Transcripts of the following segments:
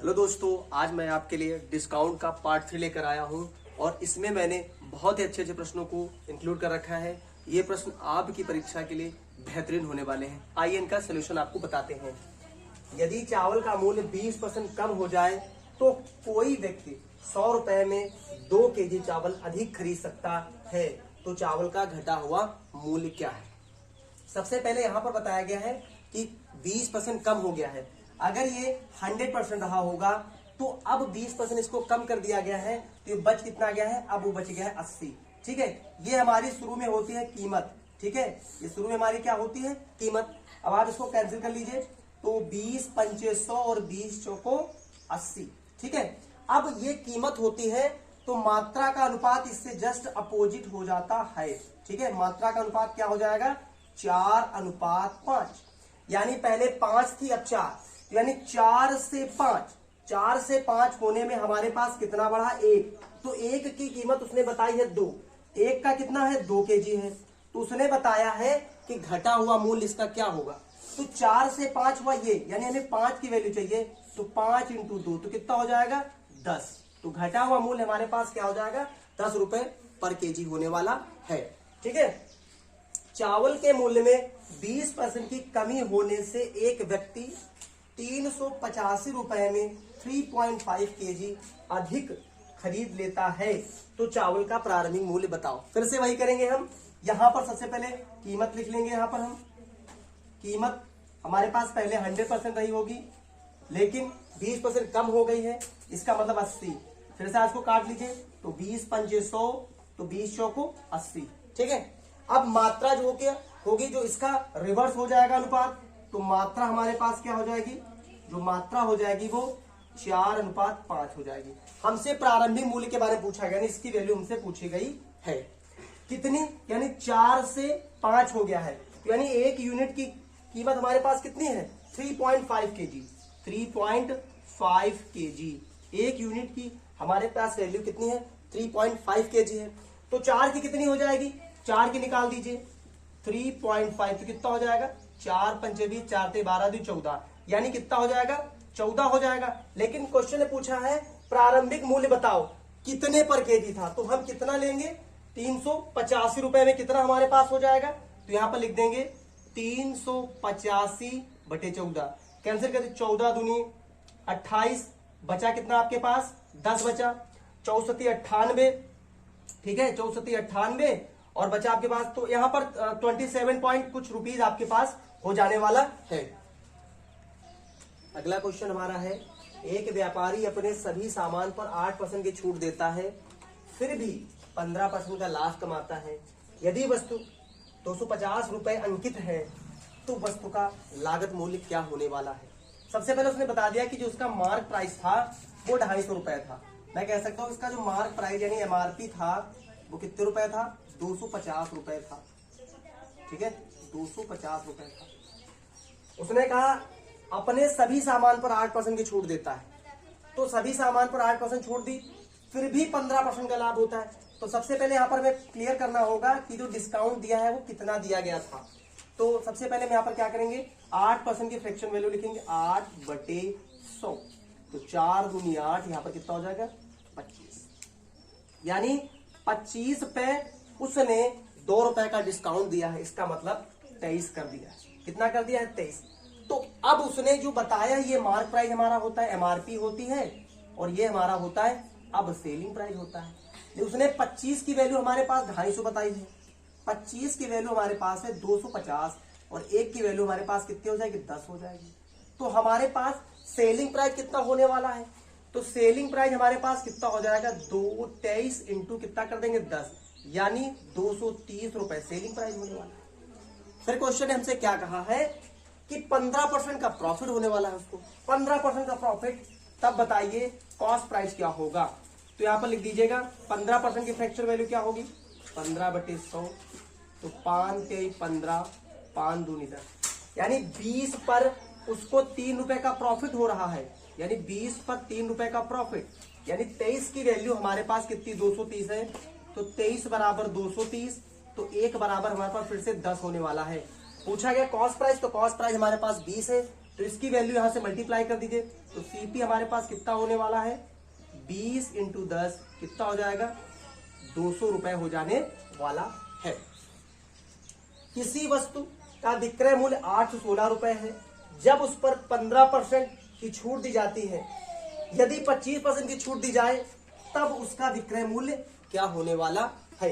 Hello दोस्तों, आज मैं आपके लिए डिस्काउंट का पार्ट 3 लेकर आया हूं और इसमें मैंने बहुत ही अच्छे अच्छे प्रश्नों को इंक्लूड कर रखा है। ये प्रश्न आपकी परीक्षा के लिए बेहतरीन होने वाले हैं। आइए इनका सोल्यूशन आपको बताते हैं। यदि चावल का मूल्य 20% कम हो जाए तो कोई व्यक्ति 100 रुपए में 2 केजी चावल अधिक खरीद सकता है, तो चावल का घटा हुआ मूल्य क्या है। सबसे पहले यहाँ पर बताया गया है कि 20% कम हो गया है। अगर ये 100% रहा होगा तो अब 20% इसको कम कर दिया गया है, तो ये बच कितना गया है, अब वो बच गया है 80। ठीक है, ये हमारी शुरू में होती है कीमत। ठीक है, ये शुरू में हमारी क्या होती है, कीमत। अब आप इसको कैंसिल कर लीजिए तो 20 पंचे 100 और 20 चौको 80। ठीक है, अब ये कीमत होती है तो मात्रा का अनुपात इससे जस्ट अपोजिट हो जाता है। ठीक है, मात्रा का अनुपात क्या हो जाएगा, 4:5। यानी पहले 5 थी, अब 4, यानी 4 से 5। 4 से 5 होने में हमारे पास कितना बढ़ा, 1। तो 1 की कीमत उसने बताई है 2। 1 का कितना है, 2 केजी है। तो उसने बताया है कि घटा हुआ मूल्य इसका क्या होगा। तो 4 से 5 हुआ ये, यानी हमें 5 की वैल्यू चाहिए, तो 5 × 2 तो कितना हो जाएगा, 10। तो घटा हुआ मूल्य हमारे पास क्या हो जाएगा, 10 रुपए पर केजी होने वाला है। ठीक है, चावल के मूल्य में 20% की कमी होने से एक व्यक्ति 385 रुपए में 3.5 केजी अधिक खरीद लेता है, तो चावल का प्रारंभिक मूल्य बताओ। फिर से वही करेंगे हम। यहां पर सबसे पहले कीमत लिख लेंगे। यहां पर हम कीमत हमारे पास पहले 100% रही होगी, लेकिन 20% कम हो गई है, इसका मतलब 80। फिर से आज को काट लीजिए तो 20 पंचे 100, तो 20 चौको 80। ठीक है, अब मात्रा जो होगी, जो इसका रिवर्स हो जाएगा अनुपात, तो मात्रा हमारे पास क्या हो जाएगी, जो मात्रा हो जाएगी वो 4:5 हो जाएगी। हमसे प्रारंभिक मूल्य के बारे में पूछा गया, इसकी वैल्यू हमसे पूछी गई है कितनी, यानी 4 से 5 हो गया है, यानी 1 यूनिट की कीमत हमारे पास कितनी है, 3.5 केजी। 3.5 केजी 1 यूनिट की हमारे पास वैल्यू कितनी है, 3.5 केजी है। तो 4 की कितनी हो जाएगी, 4 की निकाल दीजिए, 3.5 तो कितना हो जाएगा, 4 पंचे 20, 4 ते 12 2 14, यानी कितना हो जाएगा, 14 हो जाएगा। लेकिन क्वेश्चन ने पूछा है प्रारंभिक मूल्य बताओ कितने पर केजी था, तो हम कितना लेंगे, 385 रुपए में कितना हमारे पास हो जाएगा, तो यहां पर लिख देंगे 385/14। कैंसिल कर, 14 दूनी 28, बचा कितना आपके पास, 10 बचा। 64 98, ठीक है, 64 98 और बचा आपके पास, तो यहां पर 27 पॉइंट कुछ रुपीज आपके पास हो जाने वाला है। अगला क्वेश्चन हमारा है, एक व्यापारी अपने सभी सामान पर 8% की छूट देता है, फिर भी 15% का लाभ कमाता है। यदि वस्तु 250 रुपए अंकित है तो वस्तु का लागत मूल्य क्या होने वाला है। सबसे पहले उसने बता दिया कि जो उसका मार्क प्राइस था वो 250 रुपए था। मैं कह सकता हूं इसका जो मार्क प्राइस यानी एमआरपी था वो कितने रुपए था, 250 रुपए था। ठीक है, 250 रुपए था। उसने कहा अपने सभी सामान पर 8% की छूट देता है, तो सभी सामान पर 8% छूट दी, फिर भी 15% का लाभ होता है। तो सबसे पहले यहां पर हमें क्लियर करना होगा कि जो डिस्काउंट दिया है वो कितना दिया गया था। तो सबसे पहले हम यहां पर क्या करेंगे, 8% की फ्रैक्शन वैल्यू लिखेंगे, 8/100। तो 4 दूनी 8, यहां पर कितना हो जाएगा, 25। यानी 25 पे उसने 2 रुपए का डिस्काउंट दिया है, इसका मतलब 23 कर दिया है। कितना कर दिया है, 23। तो अब उसने जो बताया ये मार्क प्राइस हमारा होता है, एमआरपी होती है, और ये हमारा होता है अब सेलिंग प्राइस होता है। उसने 25 की वैल्यू हमारे पास 250 बताई है, 25 की वैल्यू हमारे पास है 250, और 1 की वैल्यू हमारे पास कितनी हो जाएगी, 10 हो जाएगी। तो हमारे पास सेलिंग प्राइस कितना होने वाला है, तो सेलिंग प्राइस हमारे पास कितना हो जाएगा, 23 इंटू कितना कर देंगे, 10, यानी 230 रुपए सेलिंग प्राइस होने वाला है। फिर क्वेश्चन ने हमसे क्या कहा है कि 15% का प्रॉफिट होने वाला है उसको, 15% का प्रॉफिट। तब बताइए कॉस्ट प्राइस क्या होगा। तो यहां पर लिख दीजिएगा 15% की फ्रैक्चर वैल्यू क्या होगी, 15/100, तो 5 के 15, 5 दूनी 10, यानी 20 पर उसको 3 रुपए का प्रॉफिट हो रहा है, यानी 20 पर 3 रुपए का प्रॉफिट, यानी 23 की वैल्यू हमारे पास कितनी, 230 है। तो 23 बराबर 230, तो 1 बराबर हमारे पास फिर से 10 होने वाला है। पूछा गया कॉस्ट प्राइस, तो कॉस्ट प्राइस हमारे पास 20 है, तो इसकी वैल्यू यहां से मल्टीप्लाई कर दीजिए, तो सीपी हमारे पास कितना होने वाला है, 20 इंटू 10 कितना हो जाएगा, 200 रुपए हो जाने वाला है। किसी वस्तु का विक्रय मूल्य 816 रुपए है, जब उस पर 15% की छूट दी जाती है, यदि 25% की छूट दी जाए तब उसका विक्रय मूल्य क्या होने वाला है।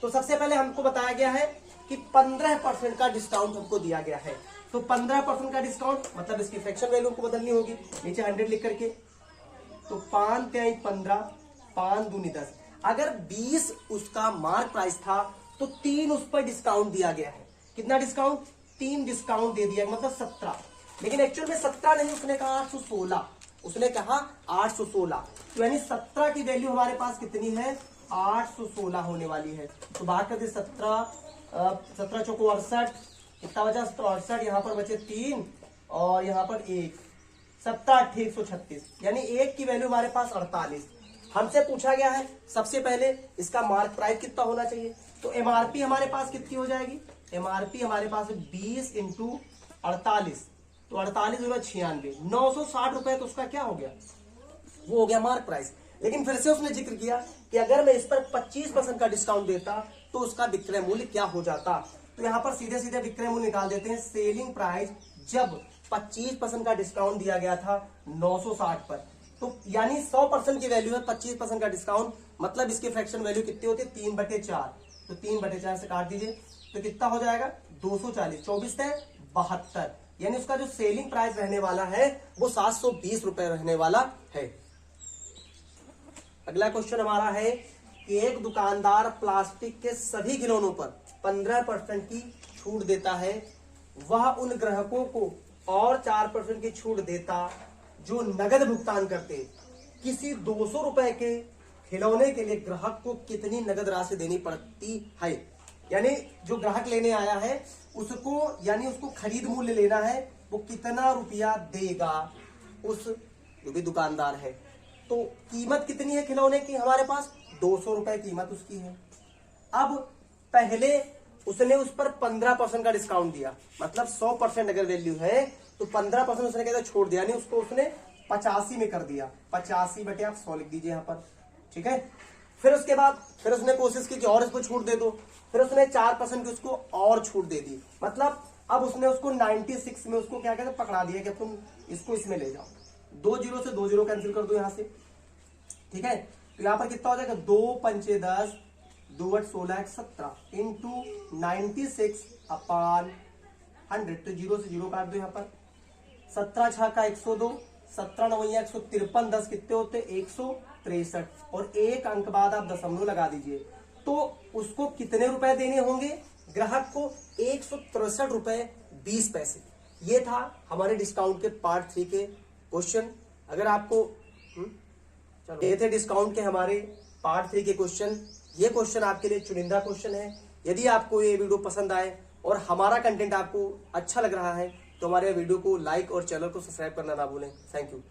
तो सबसे पहले हमको बताया गया है कि 15% का डिस्काउंट हमको दिया गया है, तो 15% का डिस्काउंट मतलब इसकी फ्रैक्शन वैल्यू हमको बदलनी होगी, नीचे 100 लिख करके, तो 5 3 15, 5 दूनी 10, अगर 20 उसका मार्क प्राइस था तो 3 उस पर डिस्काउंट दिया गया है। कितना डिस्काउंट, 3 डिस्काउंट दे दिया, मतलब 17, लेकिन एक्चुअल में 17 नहीं, उसने कहा 816, उसने कहा 816, तो यानी 17 की वैल्यू हमारे पास कितनी है, 816 होने वाली है। तो बात करते 17 चौको 68, कितना बचा, 68, यहाँ पर बचे 3 और यहाँ पर 1, 17 8 136, यानी 1 की वैल्यू हमारे पास 48। हमसे पूछा गया है सबसे पहले इसका मार्क प्राइस कितना होना चाहिए, तो एमआरपी हमारे पास कितनी हो जाएगी, एमआरपी हमारे पास 20 इंटू 48, तो 48 होगा 96, 960 रुपए, तो उसका क्या हो गया, वो हो गया मार्क प्राइस। लेकिन फिर से उसने जिक्र किया कि अगर मैं इस पर 25% का डिस्काउंट देता तो उसका विक्रय मूल्य क्या हो जाता, तो यहां पर सीधे सीधे विक्रय मूल्य निकाल देते हैं। सेलिंग प्राइस जब 25% का डिस्काउंट दिया गया था 960 पर, तो यानी 100% की वैल्यू है 25% का डिस्काउंट, मतलब इसकी फ्रैक्शन वैल्यू कितनी होती है, 3/4, तो 3/4 से काट दीजिए, तो कितना हो जाएगा, 240, 24 है 72, यानी उसका जो सेलिंग प्राइस रहने वाला है वो 720 रुपए रहने वाला है। अगला क्वेश्चन हमारा है कि एक दुकानदार प्लास्टिक के सभी खिलौनों पर 15% की छूट देता है, वह उन ग्राहकों को और 4% की छूट देता जो नगद भुगतान करते। किसी 200 रुपए के खिलौने के लिए ग्राहक को कितनी नगद राशि देनी पड़ती है, यानी जो ग्राहक लेने आया है उसको, यानी उसको खरीद मूल्य लेना है, वो कितना रुपया देगा उस जो भी दुकानदार है। तो कीमत कितनी है खिलौने की, हमारे पास 200 रुपए कीमत उसकी है। अब पहले उसने उस पर 15% का डिस्काउंट दिया, मतलब 100% अगर वैल्यू है तो 15% उसने कहता छोड़ दिया, यानी उसको उसने 85 में कर दिया, 85 बटे आप 100 लिख दीजिए यहाँ पर, ठीक है। फिर उसके बाद फिर उसने कोशिश की कि और इसको छूट दे दो, फिर उसने 4% की उसको और छूट दे दी, मतलब अब उसने उसको 96 में उसको क्या कहते पकड़ा दिया कि तुम इसको इसमें ले जाओ। 2 जीरो से 2 जीरो कैंसिल कर दो यहां से, ठीक है। तो यहां पर कितना हो जाएगा, 2 पंचे 10, 2 8 16 17 इंटू 96 अपान 100, तो 0 से 0 काट दो यहाँ पर, 17 6 का 102, 17 9 153, 10 कितने होते 163, और एक अंक बाद आप दशमलव लगा दीजिए, तो उसको कितने रुपए देने होंगे, ग्राहक को 163 रुपए 20 पैसे। ये था हमारे डिस्काउंट के पार्ट 3 के क्वेश्चन। अगर आपको चलो ये थे डिस्काउंट के हमारे पार्ट 3 के क्वेश्चन। ये क्वेश्चन आपके लिए चुनिंदा क्वेश्चन है। यदि आपको ये वीडियो पसंद आए और हमारा कंटेंट आपको अच्छा लग रहा है तो हमारे वीडियो को लाइक और चैनल को सब्सक्राइब करना ना भूलें। Thank you.